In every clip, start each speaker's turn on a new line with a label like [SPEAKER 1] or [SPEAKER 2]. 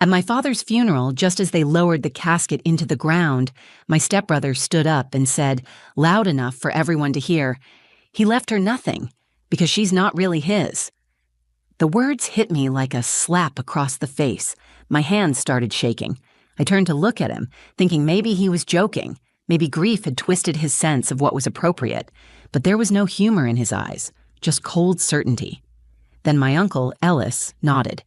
[SPEAKER 1] At my father's funeral, just as they lowered the casket into the ground, my stepbrother stood up and said, loud enough for everyone to hear, "He left her nothing, because she's not really his." The words hit me like a slap across the face. My hands started shaking. I turned to look at him, thinking maybe he was joking. Maybe grief had twisted his sense of what was appropriate. But there was no humor in his eyes, just cold certainty. Then my uncle, Ellis, nodded.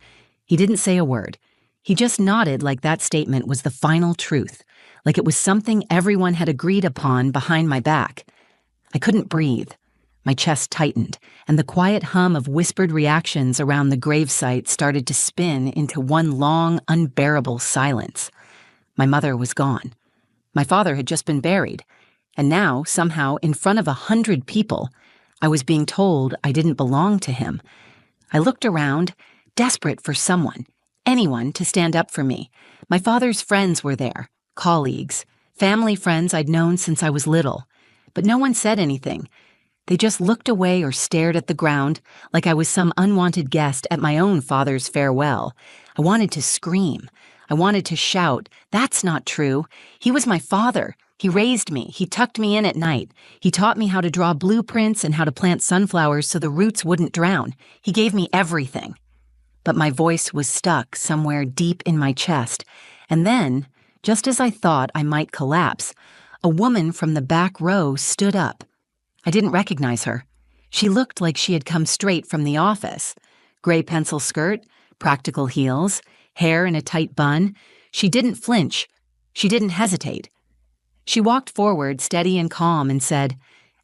[SPEAKER 1] He didn't say a word. He just nodded like that statement was the final truth, like it was something everyone had agreed upon behind my back. I couldn't breathe. My chest tightened, and the quiet hum of whispered reactions around the gravesite started to spin into one long, unbearable silence. My mother was gone. My father had just been buried, and now, somehow, in front of 100 people, I was being told I didn't belong to him. I looked around, desperate for someone, anyone to stand up for me. My father's friends were there, colleagues, family friends I'd known since I was little. But no one said anything. They just looked away or stared at the ground like I was some unwanted guest at my own father's farewell. I wanted to scream. I wanted to shout, "That's not true. He was my father. He raised me. He tucked me in at night. He taught me how to draw blueprints and how to plant sunflowers so the roots wouldn't drown. He gave me everything." But my voice was stuck somewhere deep in my chest. And then, just as I thought I might collapse, a woman from the back row stood up. I didn't recognize her. She looked like she had come straight from the office. Gray pencil skirt, practical heels, hair in a tight bun. She didn't flinch. She didn't hesitate. She walked forward, steady and calm, and said,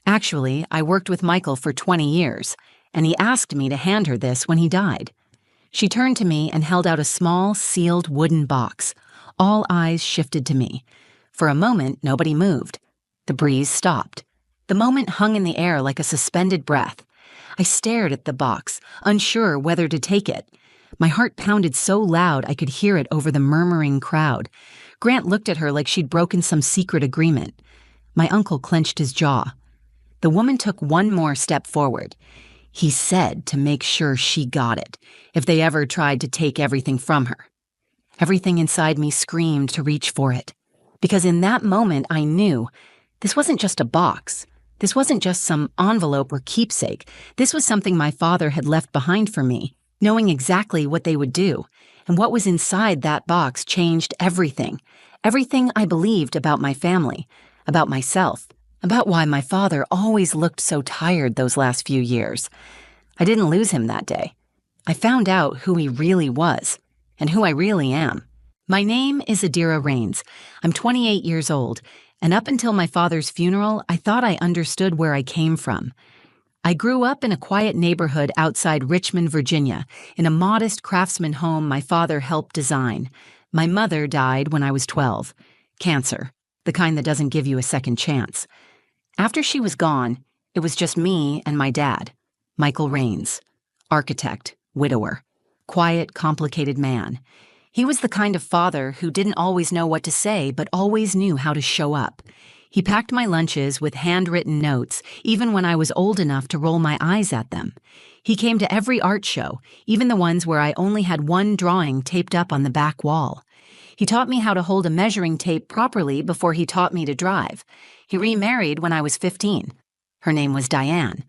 [SPEAKER 1] "Actually, I worked with Michael for 20 years, and he asked me to hand her this when he died." She turned to me and held out a small, sealed wooden box. All eyes shifted to me. For a moment, nobody moved. The breeze stopped. The moment hung in the air like a suspended breath. I stared at the box, unsure whether to take it. My heart pounded so loud I could hear it over the murmuring crowd. Grant looked at her like she'd broken some secret agreement. My uncle clenched his jaw. The woman took one more step forward. He said to make sure she got it, if they ever tried to take everything from her. Everything inside me screamed to reach for it. Because in that moment I knew this wasn't just a box. This wasn't just some envelope or keepsake. This was something my father had left behind for me, knowing exactly what they would do. And what was inside that box changed everything. Everything I believed about my family, about myself, about why my father always looked so tired those last few years. I didn't lose him that day. I found out who he really was, and who I really am. My name is Adira Rains. I'm 28 years old, and up until my father's funeral, I thought I understood where I came from. I grew up in a quiet neighborhood outside Richmond, Virginia, in a modest craftsman home my father helped design. My mother died when I was 12. Cancer, the kind that doesn't give you a second chance. After she was gone, it was just me and my dad, Michael Rains, architect, widower, quiet, complicated man. He was the kind of father who didn't always know what to say, but always knew how to show up. He packed my lunches with handwritten notes, even when I was old enough to roll my eyes at them. He came to every art show, even the ones where I only had one drawing taped up on the back wall. He taught me how to hold a measuring tape properly before he taught me to drive. He remarried when I was 15. Her name was Diane.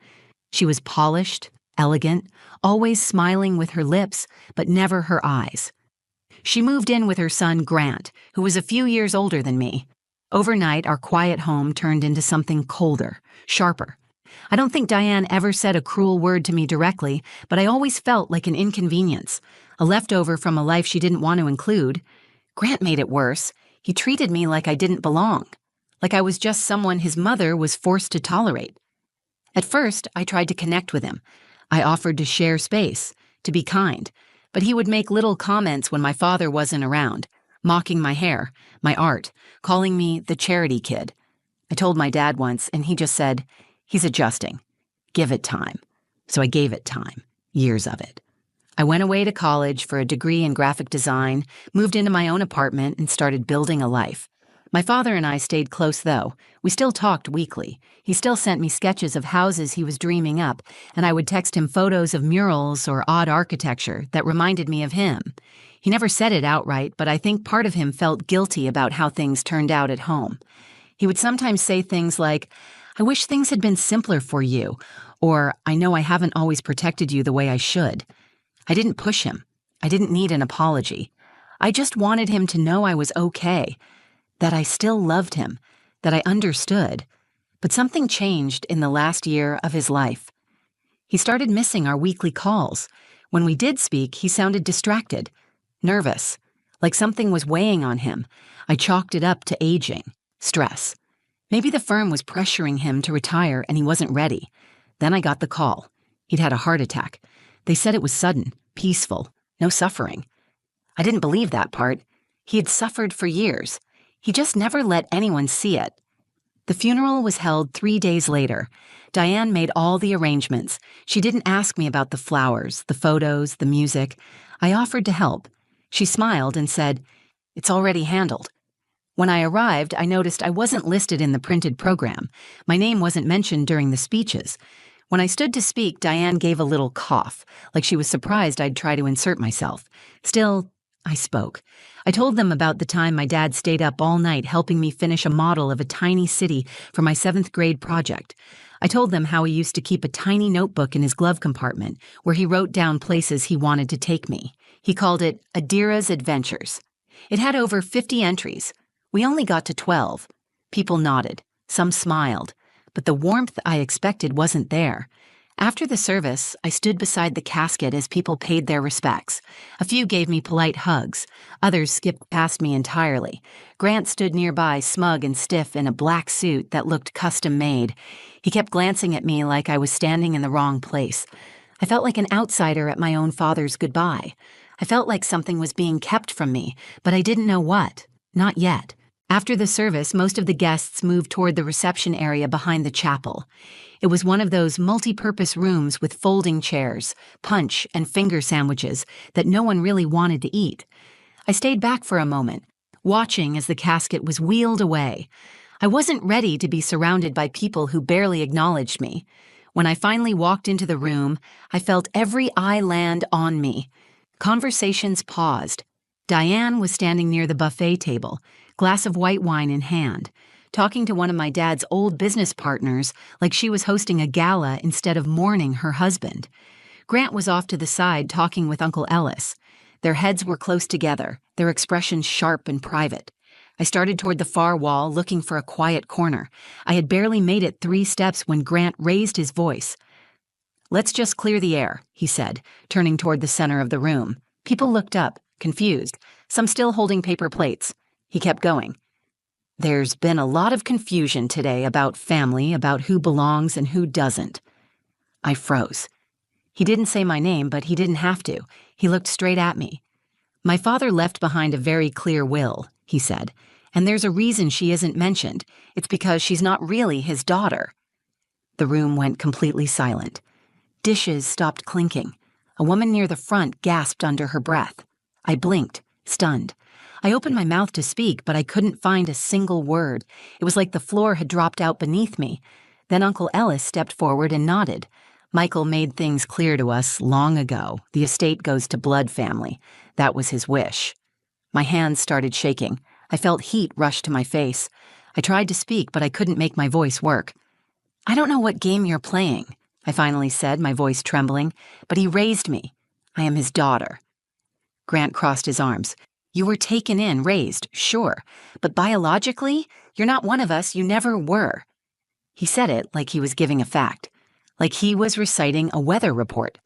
[SPEAKER 1] She was polished, elegant, always smiling with her lips, but never her eyes. She moved in with her son, Grant, who was a few years older than me. Overnight, our quiet home turned into something colder, sharper. I don't think Diane ever said a cruel word to me directly, but I always felt like an inconvenience, a leftover from a life she didn't want to include. Grant made it worse. He treated me like I didn't belong, like I was just someone his mother was forced to tolerate. At first, I tried to connect with him. I offered to share space, to be kind, but he would make little comments when my father wasn't around, mocking my hair, my art, calling me the charity kid. I told my dad once, and he just said, "He's adjusting. Give it time." So I gave it time, years of it. I went away to college for a degree in graphic design, moved into my own apartment, and started building a life. My father and I stayed close, though. We still talked weekly. He still sent me sketches of houses he was dreaming up, and I would text him photos of murals or odd architecture that reminded me of him. He never said it outright, but I think part of him felt guilty about how things turned out at home. He would sometimes say things like, "I wish things had been simpler for you," or "I know I haven't always protected you the way I should." I didn't push him. I didn't need an apology. I just wanted him to know I was okay, that I still loved him, that I understood. But something changed in the last year of his life. He started missing our weekly calls. When we did speak, he sounded distracted, nervous, like something was weighing on him. I chalked it up to aging, stress. Maybe the firm was pressuring him to retire and he wasn't ready. Then I got the call. He'd had a heart attack. They said it was sudden, peaceful, no suffering. I didn't believe that part. He had suffered for years. He just never let anyone see it. The funeral was held 3 days later. Diane made all the arrangements. She didn't ask me about the flowers, the photos, the music. I offered to help. She smiled and said, "It's already handled." When I arrived, I noticed I wasn't listed in the printed program. My name wasn't mentioned during the speeches. When I stood to speak, Diane gave a little cough, like she was surprised I'd try to insert myself. Still, I spoke. I told them about the time my dad stayed up all night helping me finish a model of a tiny city for my 7th grade project. I told them how he used to keep a tiny notebook in his glove compartment where he wrote down places he wanted to take me. He called it Adira's Adventures. It had over 50 entries. We only got to 12. People nodded. Some smiled. But the warmth I expected wasn't there. After the service, I stood beside the casket as people paid their respects. A few gave me polite hugs. Others skipped past me entirely. Grant stood nearby, smug and stiff in a black suit that looked custom-made. He kept glancing at me like I was standing in the wrong place. I felt like an outsider at my own father's goodbye. I felt like something was being kept from me, but I didn't know what. Not yet. After the service, most of the guests moved toward the reception area behind the chapel. It was one of those multi-purpose rooms with folding chairs, punch, and finger sandwiches that no one really wanted to eat. I stayed back for a moment, watching as the casket was wheeled away. I wasn't ready to be surrounded by people who barely acknowledged me. When I finally walked into the room, I felt every eye land on me. Conversations paused. Diane was standing near the buffet table, glass of white wine in hand, talking to one of my dad's old business partners like she was hosting a gala instead of mourning her husband. Grant was off to the side talking with Uncle Ellis. Their heads were close together, their expressions sharp and private. I started toward the far wall, looking for a quiet corner. I had barely made it 3 steps when Grant raised his voice. "Let's just clear the air," he said, turning toward the center of the room. People looked up, confused, some still holding paper plates. He kept going. "There's been a lot of confusion today about family, about who belongs and who doesn't." I froze. He didn't say my name, but he didn't have to. He looked straight at me. "My father left behind a very clear will," he said, "and there's a reason she isn't mentioned. It's because she's not really his daughter." The room went completely silent. Dishes stopped clinking. A woman near the front gasped under her breath. I blinked, stunned. I opened my mouth to speak, but I couldn't find a single word. It was like the floor had dropped out beneath me. Then Uncle Ellis stepped forward and nodded. "Michael made things clear to us long ago. The estate goes to blood family. That was his wish." My hands started shaking. I felt heat rush to my face. I tried to speak, but I couldn't make my voice work. "I don't know what game you're playing," I finally said, my voice trembling, "but he raised me. I am his daughter." Grant crossed his arms. "You were taken in, raised, sure, but biologically, you're not one of us, you never were." He said it like he was giving a fact, like he was reciting a weather report.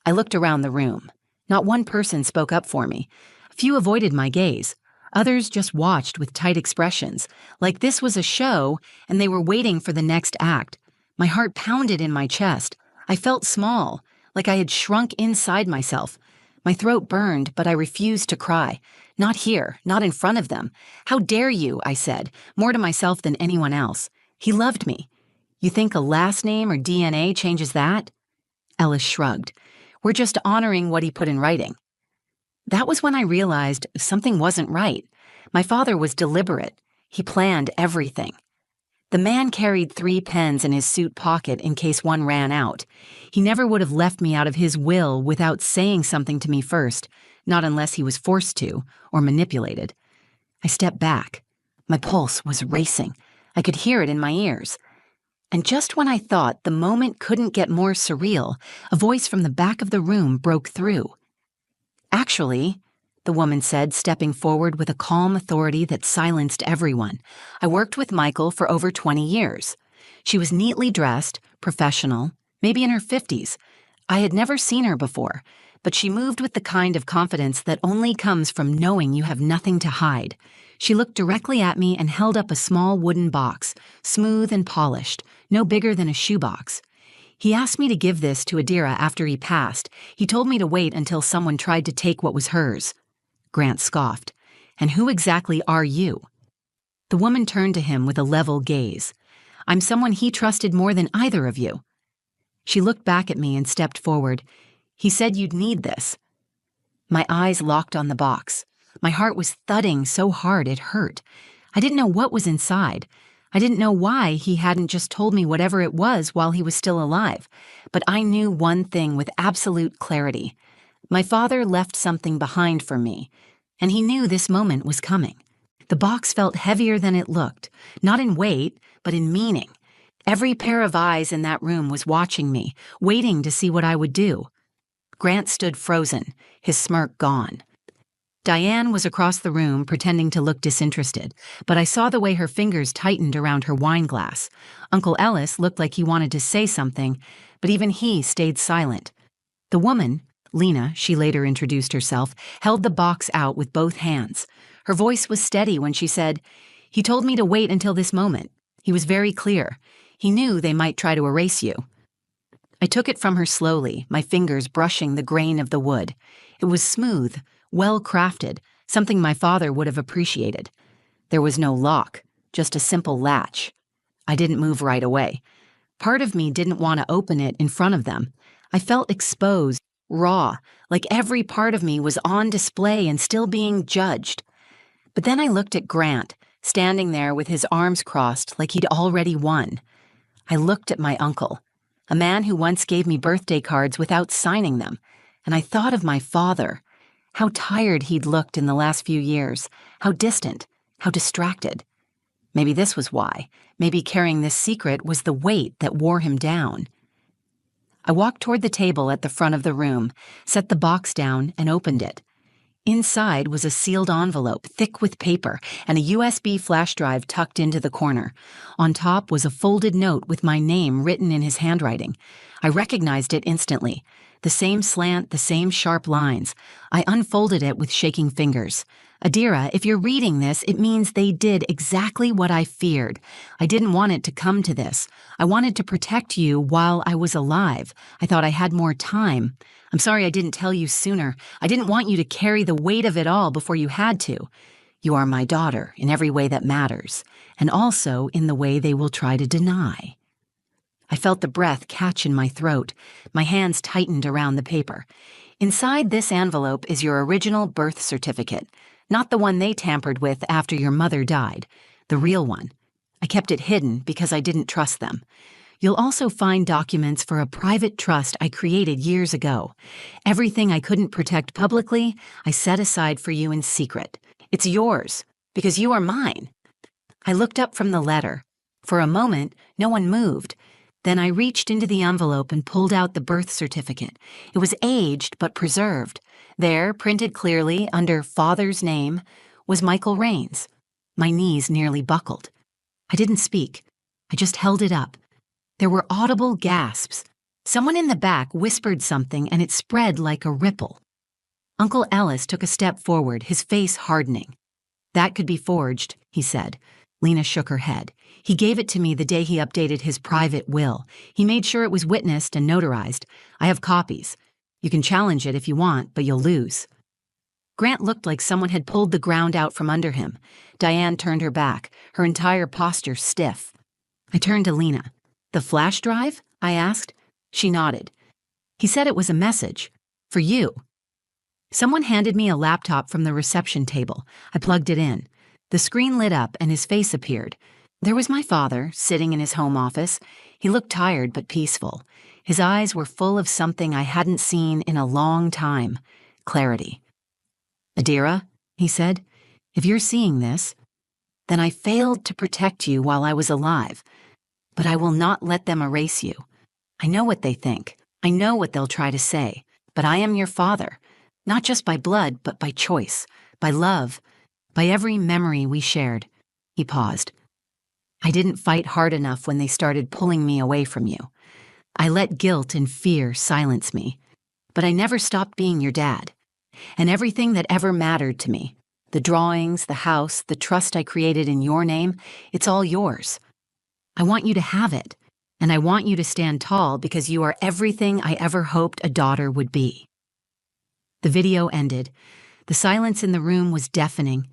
[SPEAKER 1] I looked around the room. Not one person spoke up for me. A few avoided my gaze. Others just watched with tight expressions, like this was a show and they were waiting for the next act. My heart pounded in my chest. I felt small, like I had shrunk inside myself. My throat burned, but I refused to cry. "Not here, not in front of them. How dare you," I said, more to myself than anyone else. "He loved me. You think a last name or DNA changes that?" Ellis shrugged. "We're just honoring what he put in writing." That was when I realized something wasn't right. My father was deliberate. He planned everything. The man carried 3 pens in his suit pocket in case one ran out. He never would have left me out of his will without saying something to me first. not unless he was forced to or manipulated. I stepped back. My pulse was racing. I could hear it in my ears. And just when I thought the moment couldn't get more surreal, a voice from the back of the room broke through. "Actually," the woman said, stepping forward with a calm authority that silenced everyone, "I worked with Michael for over 20 years. She was neatly dressed, professional, maybe in her 50s. I had never seen her before, but she moved with the kind of confidence that only comes from knowing you have nothing to hide. She looked directly at me and held up a small wooden box, smooth and polished, no bigger than a shoebox. He asked me to give this to Adira after he passed. He told me to wait until someone tried to take what was hers." Grant scoffed. "And who exactly are you?" The woman turned to him with a level gaze. "I'm someone he trusted more than either of you." She looked back at me and stepped forward. "He said you'd need this." My eyes locked on the box. My heart was thudding so hard it hurt. I didn't know what was inside. I didn't know why he hadn't just told me whatever it was while he was still alive. But I knew one thing with absolute clarity. My father left something behind for me, and he knew this moment was coming. The box felt heavier than it looked, not in weight, but in meaning. Every pair of eyes in that room was watching me, waiting to see what I would do. Grant stood frozen, his smirk gone. Diane was across the room, pretending to look disinterested, but I saw the way her fingers tightened around her wine glass. Uncle Ellis looked like he wanted to say something, but even he stayed silent. The woman, Lena, she later introduced herself, held the box out with both hands. Her voice was steady when she said, "He told me to wait until this moment. He was very clear. He knew they might try to erase you." I took it from her slowly, my fingers brushing the grain of the wood. It was smooth, well-crafted, something my father would have appreciated. There was no lock, just a simple latch. I didn't move right away. Part of me didn't want to open it in front of them. I felt exposed, raw, like every part of me was on display and still being judged. But then I looked at Grant, standing there with his arms crossed like he'd already won. I looked at my uncle, a man who once gave me birthday cards without signing them, and I thought of my father, how tired he'd looked in the last few years, how distant, how distracted. Maybe this was why. Maybe carrying this secret was the weight that wore him down. I walked toward the table at the front of the room, set the box down, and opened it. Inside was a sealed envelope, thick with paper, and a USB flash drive tucked into the corner. On top was a folded note with my name written in his handwriting. I recognized it instantly. The same slant, the same sharp lines. I unfolded it with shaking fingers. "Adira, if you're reading this, it means they did exactly what I feared. I didn't want it to come to this. I wanted to protect you while I was alive. I thought I had more time. I'm sorry I didn't tell you sooner. I didn't want you to carry the weight of it all before you had to. You are my daughter in every way that matters, and also in the way they will try to deny." I felt the breath catch in my throat. My hands tightened around the paper. "Inside this envelope is your original birth certificate, not the one they tampered with after your mother died, the real one. I kept it hidden because I didn't trust them. You'll also find documents for a private trust I created years ago. Everything I couldn't protect publicly, I set aside for you in secret. It's yours, because you are mine." I looked up from the letter. For a moment, no one moved. Then I reached into the envelope and pulled out the birth certificate. It was aged but preserved. There, printed clearly under Father's name, was Michael Rains. My knees nearly buckled. I didn't speak. I just held it up. There were audible gasps. Someone in the back whispered something and it spread like a ripple. Uncle Ellis took a step forward, his face hardening. "That could be forged," he said. Lena shook her head. "He gave it to me the day he updated his private will. He made sure it was witnessed and notarized. I have copies. You can challenge it if you want, but you'll lose." Grant looked like someone had pulled the ground out from under him. Diane turned her back, her entire posture stiff. I turned to Lena. "The flash drive?" I asked. She nodded. "He said it was a message. For you." Someone handed me a laptop from the reception table. I plugged it in. The screen lit up and his face appeared. There was my father, sitting in his home office. He looked tired but peaceful. His eyes were full of something I hadn't seen in a long time. Clarity. Adira, he said, if you're seeing this, then I failed to protect you while I was alive, but I will not let them erase you. I know what they think. I know what they'll try to say, but I am your father, not just by blood, but by choice, by love, by every memory we shared. He paused. I didn't fight hard enough when they started pulling me away from you. I let guilt and fear silence me, but I never stopped being your dad. And everything that ever mattered to me, the drawings, the house, the trust I created in your name, it's all yours. I want you to have it, and I want you to stand tall because you are everything I ever hoped a daughter would be. The video ended. The silence in the room was deafening.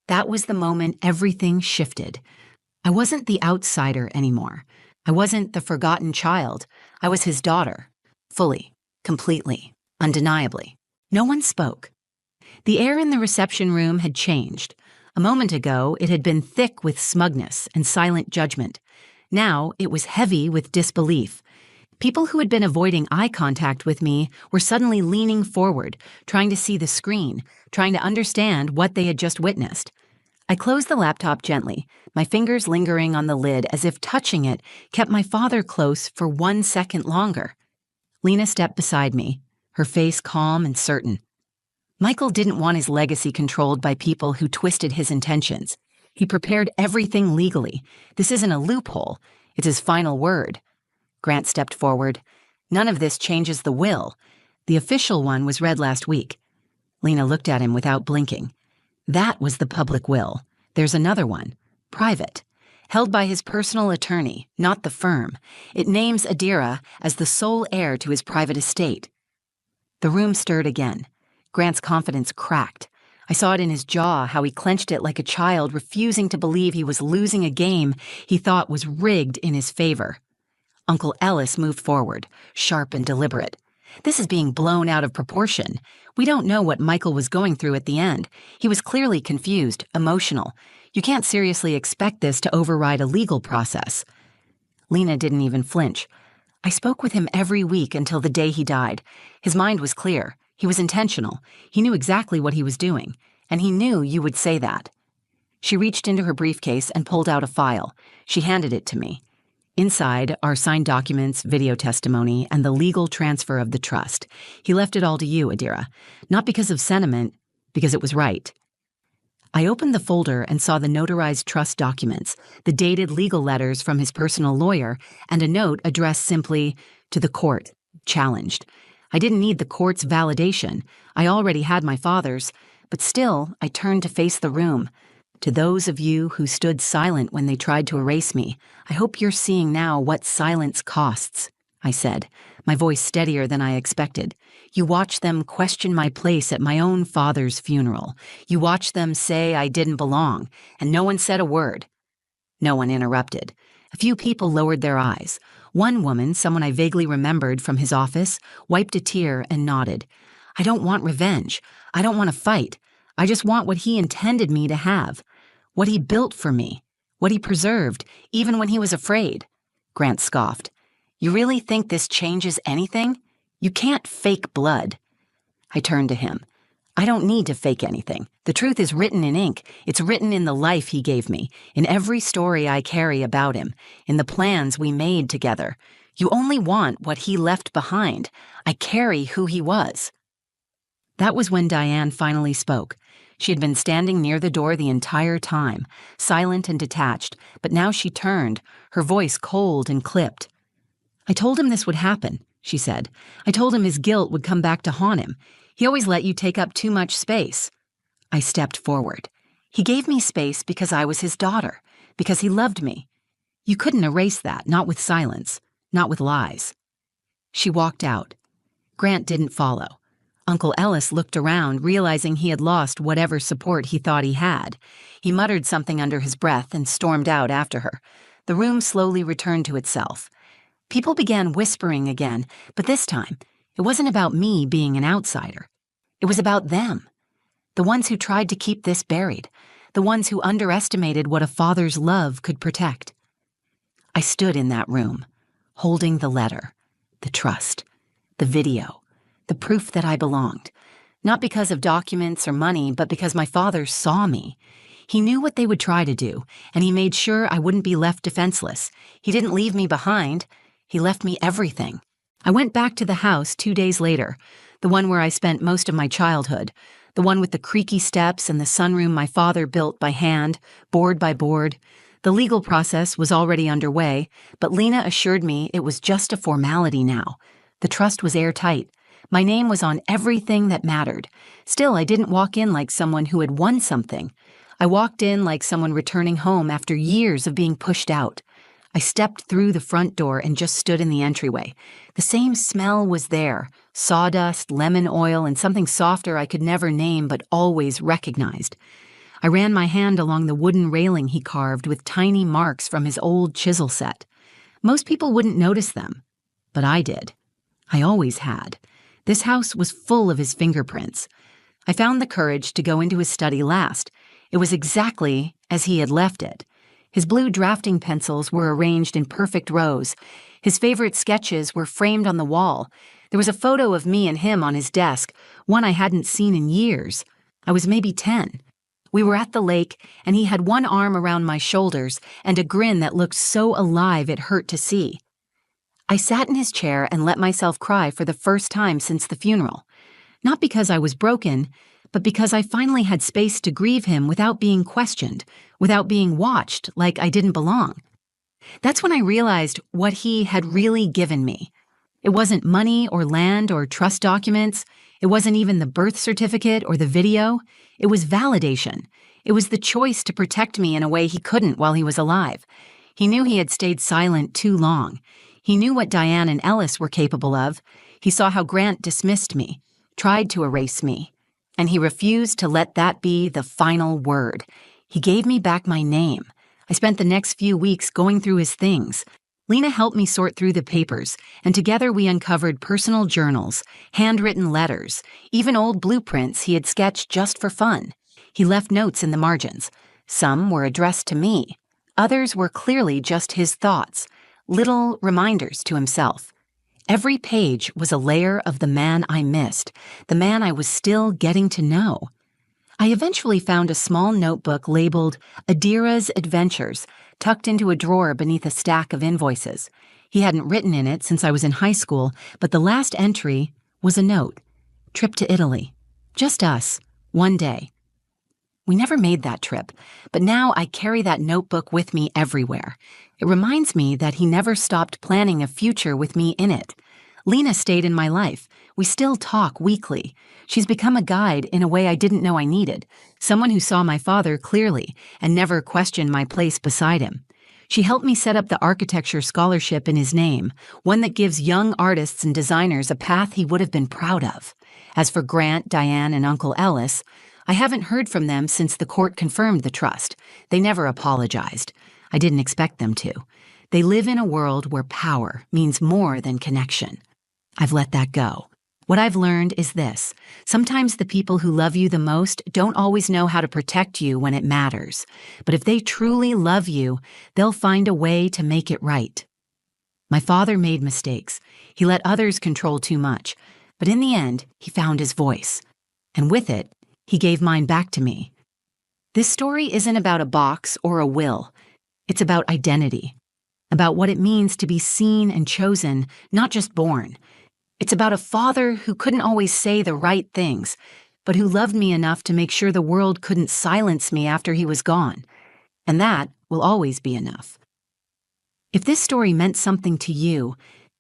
[SPEAKER 1] That was the moment everything shifted. I wasn't the outsider anymore. I wasn't the forgotten child. I was his daughter. Fully, completely, undeniably. No one spoke. The air in the reception room had changed. A moment ago, it had been thick with smugness and silent judgment. Now, it was heavy with disbelief. People who had been avoiding eye contact with me were suddenly leaning forward, trying to see the screen, trying to understand what they had just witnessed. I closed the laptop gently, my fingers lingering on the lid as if touching it kept my father close for 1 second longer. Lena stepped beside me, her face calm and certain. Michael didn't want his legacy controlled by people who twisted his intentions. He prepared everything legally. This isn't a loophole. It's his final word. Grant stepped forward. None of this changes the will. The official one was read last week. Lena looked at him without blinking. That was the public will. There's another one, private, held by his personal attorney, not the firm. It names Adira as the sole heir to his private estate. The room stirred again. Grant's confidence cracked. I saw it in his jaw, how he clenched it like a child, refusing to believe he was losing a game he thought was rigged in his favor. Uncle Ellis moved forward, sharp and deliberate. This is being blown out of proportion. We don't know what Michael was going through at the end. He was clearly confused, emotional. You can't seriously expect this to override a legal process. Lena didn't even flinch. I spoke with him every week until the day he died. His mind was clear. He was intentional. He knew exactly what he was doing, and he knew you would say that. She reached into her briefcase and pulled out a file. She handed it to me. Inside are signed documents, video testimony, and the legal transfer of the trust. He left it all to you, Adira. Not because of sentiment, because it was right. I opened the folder and saw the notarized trust documents, the dated legal letters from his personal lawyer, and a note addressed simply, "To the court, challenged." I didn't need the court's validation. I already had my father's, but still, I turned to face the room. To those of you who stood silent when they tried to erase me, I hope you're seeing now what silence costs, I said, my voice steadier than I expected. You watched them question my place at my own father's funeral. You watched them say I didn't belong, and no one said a word. No one interrupted. A few people lowered their eyes. One woman, someone I vaguely remembered from his office, wiped a tear and nodded. I don't want revenge. I don't want to fight. I just want what he intended me to have. What he built for me. What he preserved, even when he was afraid. Grant scoffed. You really think this changes anything? You can't fake blood. I turned to him. I don't need to fake anything. The truth is written in ink. It's written in the life he gave me, in every story I carry about him, in the plans we made together. You only want what he left behind. I carry who he was. That was when Diane finally spoke. She had been standing near the door the entire time, silent and detached, but now she turned, her voice cold and clipped. I told him this would happen, she said. I told him his guilt would come back to haunt him. He always let you take up too much space. I stepped forward. He gave me space because I was his daughter, because he loved me. You couldn't erase that, not with silence, not with lies. She walked out. Grant didn't follow. Uncle Ellis looked around, realizing he had lost whatever support he thought he had. He muttered something under his breath and stormed out after her. The room slowly returned to itself. People began whispering again, but this time, it wasn't about me being an outsider. It was about them. The ones who tried to keep this buried. The ones who underestimated what a father's love could protect. I stood in that room, holding the letter, the trust, the video, the proof that I belonged. Not because of documents or money, but because my father saw me. He knew what they would try to do, and he made sure I wouldn't be left defenseless. He didn't leave me behind. He left me everything. I went back to the house 2 days later, the one where I spent most of my childhood, the one with the creaky steps and the sunroom my father built by hand, board by board. The legal process was already underway, but Lena assured me it was just a formality now. The trust was airtight. My name was on everything that mattered. Still, I didn't walk in like someone who had won something. I walked in like someone returning home after years of being pushed out. I stepped through the front door and just stood in the entryway. The same smell was there, sawdust, lemon oil, and something softer I could never name but always recognized. I ran my hand along the wooden railing he carved with tiny marks from his old chisel set. Most people wouldn't notice them, but I did. I always had. This house was full of his fingerprints. I found the courage to go into his study last. It was exactly as he had left it. His blue drafting pencils were arranged in perfect rows. His favorite sketches were framed on the wall. There was a photo of me and him on his desk, one I hadn't seen in years. I was maybe 10. We were at the lake, and he had one arm around my shoulders and a grin that looked so alive it hurt to see. I sat in his chair and let myself cry for the first time since the funeral. Not because I was broken, but because I finally had space to grieve him without being questioned, without being watched like I didn't belong. That's when I realized what he had really given me. It wasn't money or land or trust documents. It wasn't even the birth certificate or the video. It was validation. It was the choice to protect me in a way he couldn't while he was alive. He knew he had stayed silent too long. He knew what Diane and Ellis were capable of. He saw how Grant dismissed me, tried to erase me. And he refused to let that be the final word. He gave me back my name. I spent the next few weeks going through his things. Lena helped me sort through the papers, and together we uncovered personal journals, handwritten letters, even old blueprints he had sketched just for fun. He left notes in the margins. Some were addressed to me. Others were clearly just his thoughts, little reminders to himself. Every page was a layer of the man I missed, the man I was still getting to know. I eventually found a small notebook labeled Adira's Adventures, tucked into a drawer beneath a stack of invoices. He hadn't written in it since I was in high school, but the last entry was a note. Trip to Italy. Just us. One day. We never made that trip, but now I carry that notebook with me everywhere. It reminds me that he never stopped planning a future with me in it. Lena stayed in my life. We still talk weekly. She's become a guide in a way I didn't know I needed, someone who saw my father clearly and never questioned my place beside him. She helped me set up the architecture scholarship in his name, one that gives young artists and designers a path he would have been proud of. As for Grant, Diane, and Uncle Ellis, I haven't heard from them since the court confirmed the trust. They never apologized. I didn't expect them to. They live in a world where power means more than connection. I've let that go. What I've learned is this. Sometimes the people who love you the most don't always know how to protect you when it matters. But if they truly love you, they'll find a way to make it right. My father made mistakes. He let others control too much. But in the end, he found his voice. And with it, he gave mine back to me. This story isn't about a box or a will. It's about identity. About what it means to be seen and chosen, not just born. It's about a father who couldn't always say the right things, but who loved me enough to make sure the world couldn't silence me after he was gone. And that will always be enough. If this story meant something to you,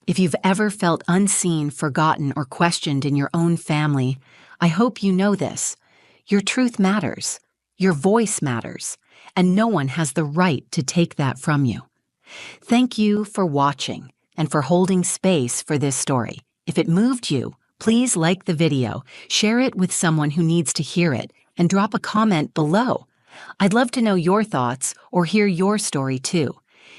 [SPEAKER 1] if you've ever felt unseen, forgotten, or questioned in your own family, I hope you know this. Your truth matters. Your voice matters. And no one has the right to take that from you. Thank you for watching and for holding space for this story. If it moved you, please like the video, share it with someone who needs to hear it, and drop a comment below. I'd love to know your thoughts or hear your story too.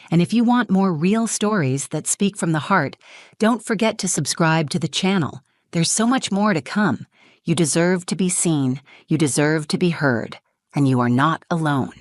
[SPEAKER 1] And if you want more real stories that speak from the heart, don't forget to subscribe to the channel. There's so much more to come. You deserve to be seen, you deserve to be heard, and you are not alone.